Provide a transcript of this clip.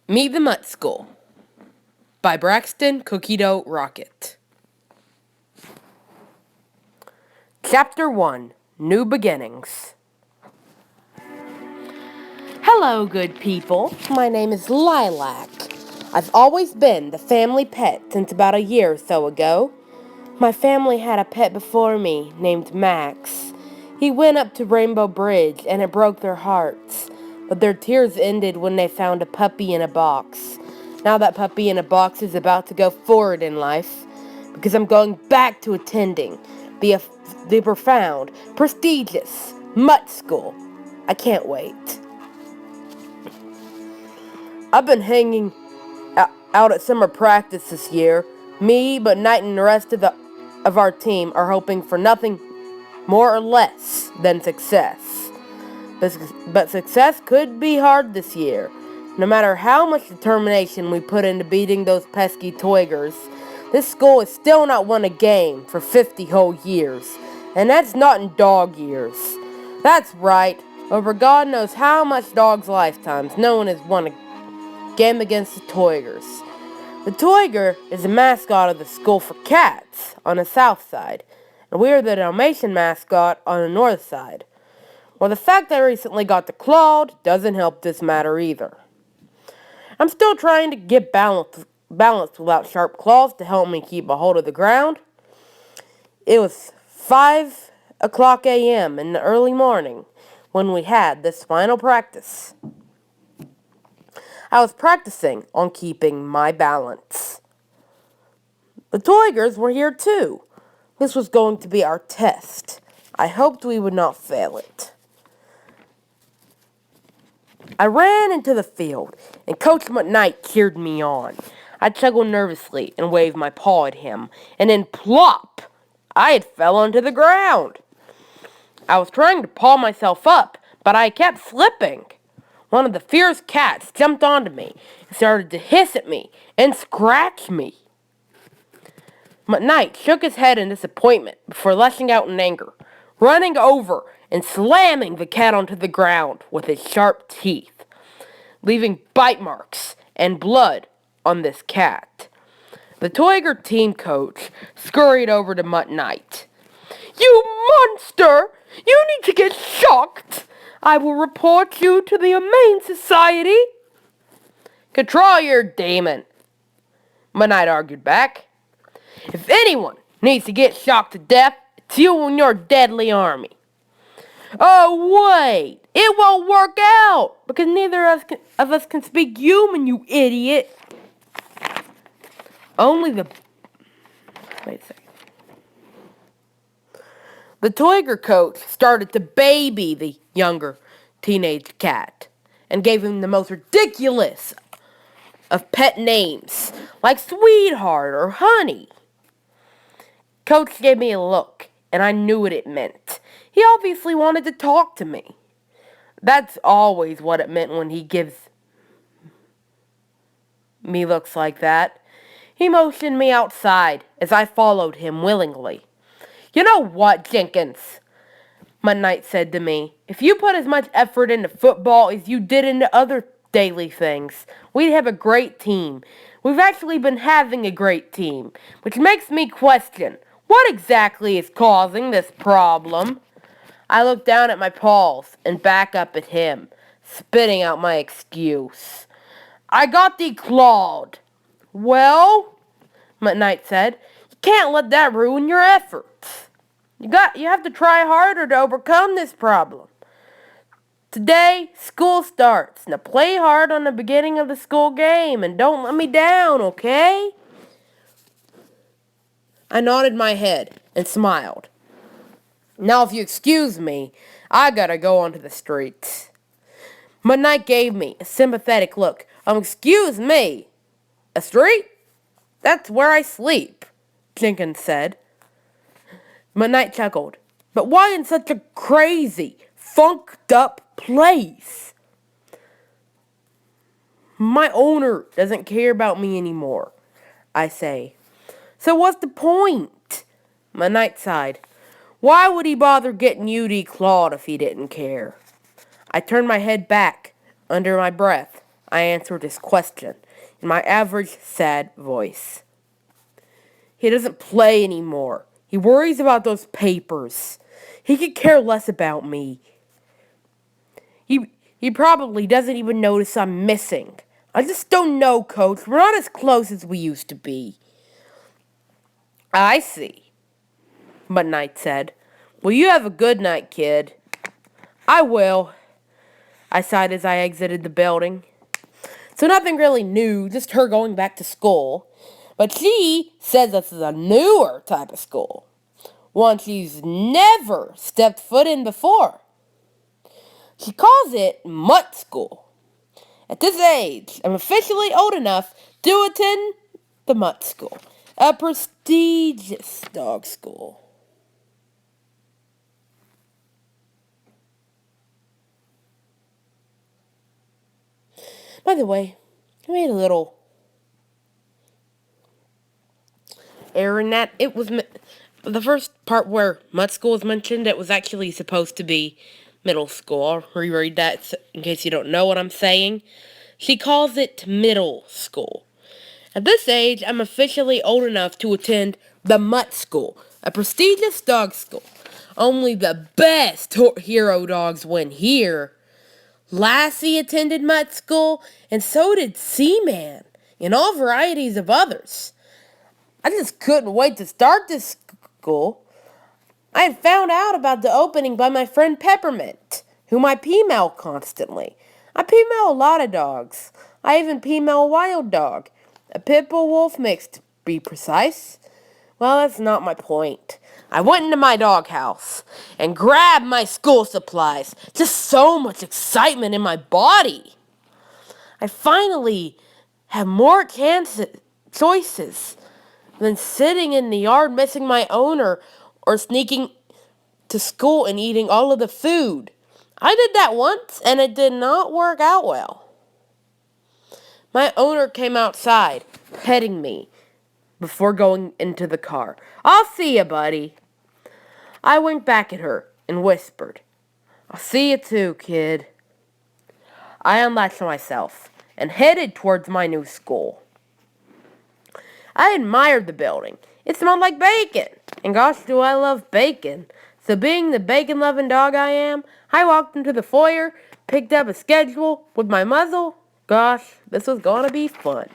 Meet the Mutt School by Braxton Cookie Dough Rocket. Chapter 1 New Beginnings. Hello, good people. My name is Lilac. I've always been the family pet since about a year or so ago. My family had a pet before me named Max. He went up to Rainbow Bridge and it broke their hearts, but their tears ended when they found a puppy in a box. Now that puppy in a box is about to go forward in life because I'm going back to attending the profound, prestigious Mutt School. I can't wait. I've been hanging out at summer practice this year. Me, but Knight and the rest of our team are hoping for nothing more or less than success. But success could be hard this year. No matter how much determination we put into beating those pesky Toigers, this school has still not won a game for 50 whole years. And that's not in dog years. That's right. Over God knows how much dogs' lifetimes, no one has won a game against the Toigers. The Toiger is the mascot of the school for cats on the south side, and we are the Dalmatian mascot on the north side. Well, the fact that I recently got the clawed doesn't help this matter either. I'm still trying to get balanced without sharp claws to help me keep a hold of the ground. It was 5 o'clock a.m. in the early morning when we had this final practice. I was practicing on keeping my balance. The Toigers were here too. This was going to be our test. I hoped we would not fail it. I ran into the field, and Coach McKnight cheered me on. I chuckled nervously and waved my paw at him, and then plop! I had fell onto the ground. I was trying to paw myself up, but I kept slipping. One of the fierce cats jumped onto me and started to hiss at me and scratch me. McKnight shook his head in disappointment before lashing out in anger, running over and slamming the cat onto the ground with his sharp teeth, leaving bite marks and blood on this cat. The Toiger team coach scurried over to McKnight. "You monster! You need to get shocked! I will report you to the Humane Society." "Control your demon," McKnight argued back. "If anyone needs to get shocked to death, it's you and your deadly army." "Oh, wait! It won't work out! Because neither of us can speak human, you idiot!" Only the... Wait a second. The Toiger coach started to baby the younger teenage cat and gave him the most ridiculous of pet names, like Sweetheart or Honey. Coach gave me a look, and I knew what it meant. He obviously wanted to talk to me. That's always what it meant when he gives me looks like that. He motioned me outside as I followed him willingly. "You know what, Jenkins?" McKnight said to me. "If you put as much effort into football as you did into other daily things, we'd have a great team. We've actually been having a great team, which makes me question, what exactly is causing this problem?" I looked down at my paws and back up at him, spitting out my excuse. "I got thee clawed." "Well," McKnight said, "you can't let that ruin your efforts. You have to try harder to overcome this problem. Today, school starts. Now play hard on the beginning of the school game and don't let me down, okay?" I nodded my head and smiled. "Now, if you excuse me, I gotta go onto the streets." McKnight gave me a sympathetic look. Excuse me. A street? That's where I sleep," Jenkins said. McKnight chuckled. "But why in such a crazy, funked up place?" "My owner doesn't care about me anymore," I say. "So what's the point?" McKnight sighed. "Why would he bother getting you declawed if he didn't care?" I turned my head back under my breath. I answered his question in my average sad voice. He doesn't play anymore. He worries about those papers. He could care less about me. He probably doesn't even notice I'm missing. I just don't know, Coach. We're not as close as we used to be. I see, Mutt Knight said. Well, you have a good night, kid. I will, I sighed as I exited the building. So nothing really new, just her going back to school. But she says this is a newer type of school. One she's never stepped foot in before. She calls it Mutt School. At this age, I'm officially old enough to attend the Mutt School, a prestigious dog school. By the way, I made a little error in that. It was the first part where Mutt School was mentioned. It was actually supposed to be middle school. I'll reread that in case you don't know what I'm saying. She calls it middle school. At this age, I'm officially old enough to attend the Mutt School, a prestigious dog school. Only the best hero dogs win here. Lassie attended Mutt School, and so did Seaman, and all varieties of others. I just couldn't wait to start this school. I had found out about the opening by my friend Peppermint, whom I P-mail constantly. I P-mail a lot of dogs. I even P-mail a wild dog. A pit bull wolf mix, to be precise. Well, that's not my point. I went into my doghouse and grabbed my school supplies. Just so much excitement in my body. I finally have more choices than sitting in the yard missing my owner or sneaking to school and eating all of the food. I did that once and it did not work out well. My owner came outside, petting me, before going into the car. I'll see you, buddy. I winked back at her and whispered, I'll see you too, kid. I unlatched myself and headed towards my new school. I admired the building. It smelled like bacon. And gosh, do I love bacon. So being the bacon-loving dog I am, I walked into the foyer, picked up a schedule with my muzzle. Gosh, this was gonna be fun.